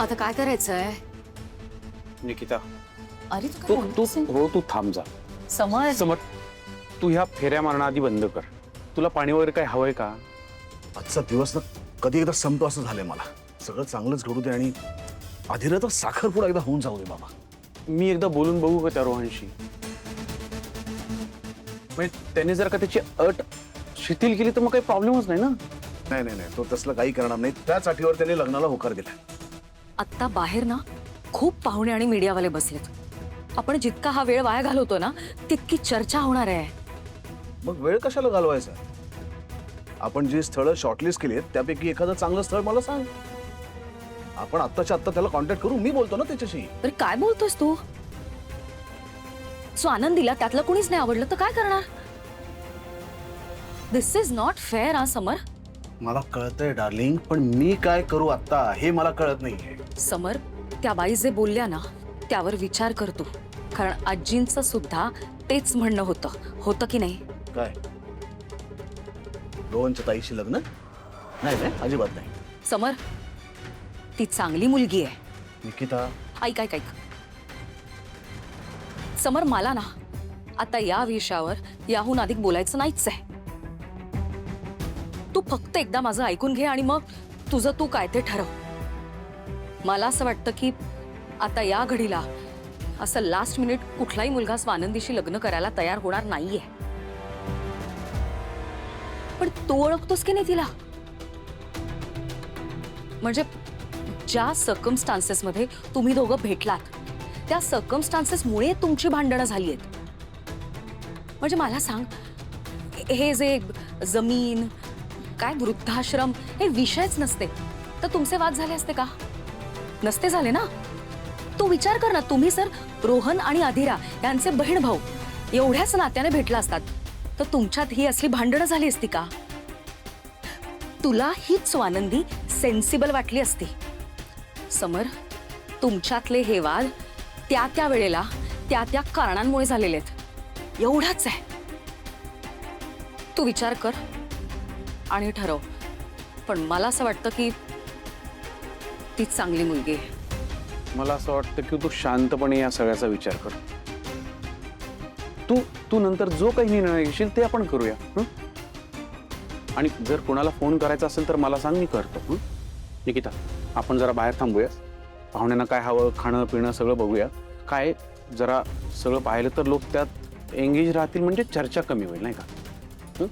आता काय करायचंय? निकिता अरे तू तू काय तू बोलतोस? हो तू थांब जा. समर समर तू ह्या फेऱ्या मारणं आधी बंद कर. तुला पाणी वगैरे काय हवंय का? आजचा दिवस ना कधी एकदा संपतो असं झालंय मला. सगळं चांगलंच घडू दे आणि आधीला तर साखरपुडा एकदा होऊन जाऊ दे बाबा. मी एकदा बोलून बघू का त्या रोहनशी? म्हणजे त्याने जर का त्याची अट शिथिल केली तर मग काही प्रॉब्लेमच नाही ना. नाही नाही नाही, तो तसलं काही करणार नाही. त्याच अटीवर त्याने लग्नाला होकार दिला. आता बाहेर ना खूप पाहुणे आणि मीडियावाले बसलेत. आपण जितका हा वेळ वाया घालवतो ना तितकी चर्चा होणार आहे. मग वेळ कशाला घालवायचा? आपण जी स्थळं शॉर्टलिस्ट केली आहेत त्यापैकी एखादं चांगलं स्थळ मला सांग. आपण आत्ताच्या आत्ता त्याला कॉन्टॅक्ट करू. मी बोलतो ना त्याच्याशी. अरे काय बोलतोस तू? सो आनंदीला त्यातलं कोणीच नाही आवडलं तर काय करणार? दिस इज नॉट फेअर. हा समर. मला कळतंय डार्लिंग, पण मी काय करू आता हे मला कळत नाहीये. समर, त्या बाई जे बोलल्या ना त्यावर विचार करतो. कारण आजींचं सुद्धा तेच म्हणणं होतं की नाही? काय रोहनच्या ताईशी लग्न? नाही नाही, अजिबात नाही. समर, ती चांगली मुलगी आहे. निकिता ऐक ऐक ऐक समर, मला ना आता या विषयावर याहून अधिक बोलायचं नाहीच आहे. तू फक्त एकदा माझं ऐकून घे आणि मग तुझं तू काय ते ठरव. मला असं वाटतं की आता या घडीला असं लास्ट मिनिट कुठलाही मुलगा स्वानंदीशी लग्न करायला तयार होणार नाहीये. पण तू ओळखतोस की नाही तिला? म्हणजे ज्या सर्कमस्टान्सेस मध्ये तुम्ही दोघं भेटलात त्या सर्कमस्टान्सेसमुळे तुमची भांडणं झाली आहेत. म्हणजे मला सांग, हे जे जमीन काय वृद्धाश्रम हे विषयच नसते तर तुमचे वाद झाले असते का? नसते झाले ना. तू विचार कर ना, तुम्ही सर रोहन आणि अधिरा यांचे बहीण भाऊ एवढ्याच नात्याने भेटला असतात तर तुमच्यात ही असली भांडणं झाली असती का? तुला हीच स्वानंदी सेन्सिबल वाटली असती. समर, तुमच्यातले हे वाद त्या त्या वेळेला त्या त्या कारणांमुळे झालेले आहेत. एवढाच आहे. तू विचार कर आणि ठरव. पण मला असं वाटतं की तीच चांगली मुलगी आहे. मला असं वाटतं की तू शांतपणे या सगळ्याचा विचार कर. तू नंतर जो काही निर्णय घेशील ते आपण करूया. आणि जर कोणाला फोन करायचा असेल तर मला सांग, मी करतो. निकिता, आपण जरा बाहेर थांबूया. पाहुण्यांना काय हवं, खाणं पिणं सगळं बघूया. काय जरा सगळं पाहिलं तर लोक त्यात एंगेज राहतील, म्हणजे चर्चा कमी होईल नाही का?